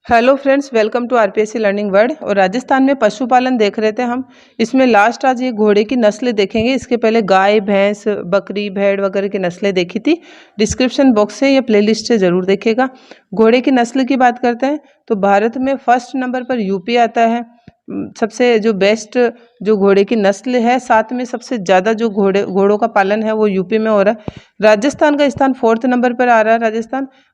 Hello friends, welcome to RPSC learning world. और राजस्थान में पशुपालन देख रहे थे हम। इसमें लास्ट आज ये घोड़े की नस्लें देखेंगे। इसके पहले गाय, भैंस, बकरी, भेड़ वगैरह की नस्लें देखी थी। डिस्क्रिप्शन बॉक्स से या प्लेलिस्ट से ज़रूर देखिएगा। घोड़े की नस्ल की बात करते हैं तो भारत में फर्स्ट नंबर पर यूपी आता है। सबसे जो बेस्ट जो घोड़े की नस्ल है, साथ में सबसे ज़्यादा जो घोड़ों का पालन है वो यूपी में हो रहा है। राजस्थान का स्थान 4th नंबर पर आ रहा है।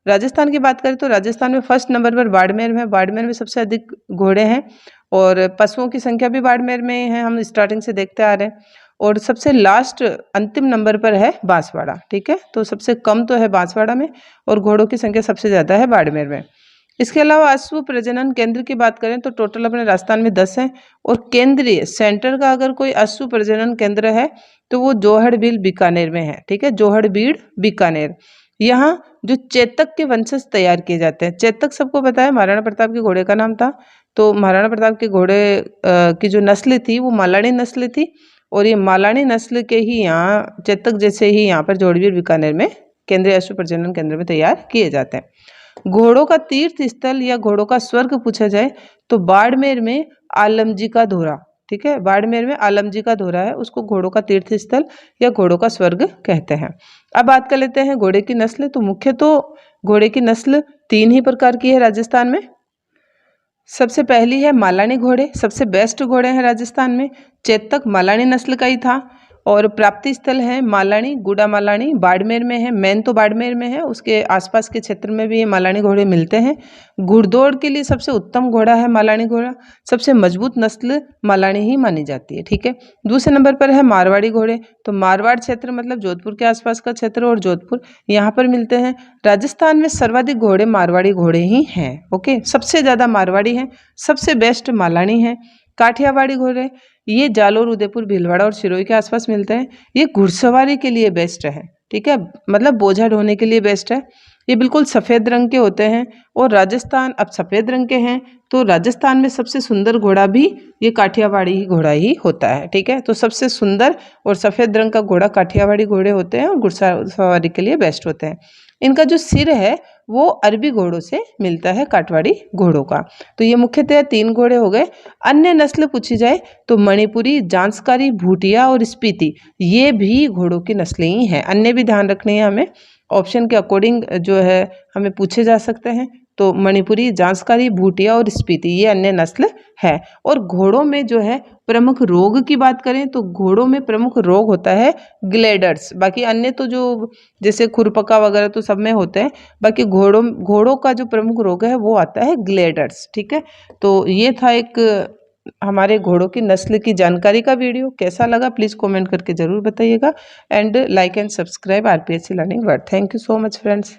राजस्थान की बात करें तो राजस्थान में फर्स्ट नंबर पर बाड़मेर में। बाड़मेर में सबसे अधिक घोड़े हैं और पशुओं की संख्या भी बाड़मेर में है, हम स्टार्टिंग से देखते आ रहे हैं। और सबसे लास्ट अंतिम नंबर पर है बांसवाड़ा। ठीक है, तो सबसे कम तो है बांसवाड़ा में और घोड़ों की संख्या सबसे ज़्यादा है बाड़मेर में। इसके अलावा अश्व प्रजनन केंद्र की बात करें तो टोटल अपने राजस्थान में 10 हैं। और केंद्रीय सेंटर का अगर कोई अश्व प्रजनन केंद्र है तो वो जोहड़बील बीकानेर में है। ठीक है, जोहड़बीड़ बीकानेर। यहाँ जो चेतक के वंशज तैयार किए जाते हैं। चेतक सबको पता है, महाराणा प्रताप के घोड़े का नाम था। तो महाराणा प्रताप के घोड़े की जो नस्ल थी वो मालानी नस्ल थी। और ये मालानी नस्ल के ही यहाँ चेतक जैसे ही यहाँ पर जोहड़बीड़ बीकानेर में केंद्रीय अश्व प्रजनन केंद्र में तैयार किए जाते हैं। घोड़ों का तीर्थ स्थल या घोड़ों का स्वर्ग पूछा जाए तो बाड़मेर में आलमजी का धोरा। ठीक है, बाड़मेर में आलमजी का धोरा है, उसको घोड़ों का तीर्थ स्थल या घोड़ों का स्वर्ग कहते हैं। अब बात कर लेते हैं घोड़े की नस्ल। तो मुख्य तो घोड़े की नस्ल 3 ही प्रकार की है राजस्थान में। सबसे पहली है मालानी घोड़े। सबसे बेस्ट घोड़े हैं राजस्थान में। चेतक मालानी नस्ल का ही था और प्राप्ति स्थल है मालानी, गुड़ा मालानी बाड़मेर में है। मेन तो बाड़मेर में है, उसके आसपास के क्षेत्र में भी ये मालानी घोड़े मिलते हैं। घुड़दौड़ के लिए सबसे उत्तम घोड़ा है मालानी घोड़ा। सबसे मजबूत नस्ल मालानी ही मानी जाती है। ठीक है, दूसरे नंबर पर है मारवाड़ी घोड़े। तो मारवाड़ क्षेत्र मतलब जोधपुर के आसपास का क्षेत्र और जोधपुर, यहाँ पर मिलते हैं। राजस्थान में सर्वाधिक घोड़े मारवाड़ी घोड़े ही हैं। ओके, सबसे ज़्यादा मारवाड़ी हैं, सबसे बेस्ट मालानी है। काठियावाड़ी घोड़े ये जालोर, उदयपुर, भीलवाड़ा और सिरोही के आसपास मिलते हैं। ये घुड़सवारी के लिए बेस्ट है। ठीक है, मतलब बोझा ढोने के लिए बेस्ट है। ये बिल्कुल सफ़ेद रंग के होते हैं और राजस्थान अब सफ़ेद रंग के हैं तो राजस्थान में सबसे सुंदर घोड़ा भी ये काठियावाड़ी ही घोड़ा ही होता है। ठीक है, तो सबसे सुंदर और सफ़ेद रंग का घोड़ा काठियावाड़ी घोड़े होते हैं और घुड़सवारी के लिए बेस्ट होते हैं। इनका जो सिर है वो अरबी घोड़ों से मिलता है, काठवाड़ी घोड़ों का। तो ये मुख्यतः 3 घोड़े हो गए। अन्य नस्ल पूछी जाए तो मणिपुरी, जांसकारी, भूटिया और स्पीति, ये भी घोड़ों की नस्लें ही हैं। अन्य भी ध्यान रखने हैं हमें, ऑप्शन के अकॉर्डिंग जो है हमें पूछे जा सकते हैं। तो मणिपुरी, जांसकारी, भूटिया और स्पीति ये अन्य नस्ल है। और घोड़ों में जो है प्रमुख रोग की बात करें तो घोड़ों में प्रमुख रोग होता है ग्लेडर्स। बाकी अन्य तो जो जैसे खुरपका वगैरह तो सब में होते हैं, बाकी घोड़ों का जो प्रमुख रोग है वो आता है ग्लेडर्स। ठीक है, तो ये था एक हमारे घोड़ों की नस्ल की जानकारी का वीडियो। कैसा लगा प्लीज़ कमेंट करके ज़रूर बताइएगा। And like and subscribe RPSC learning world. Thank you so much friends.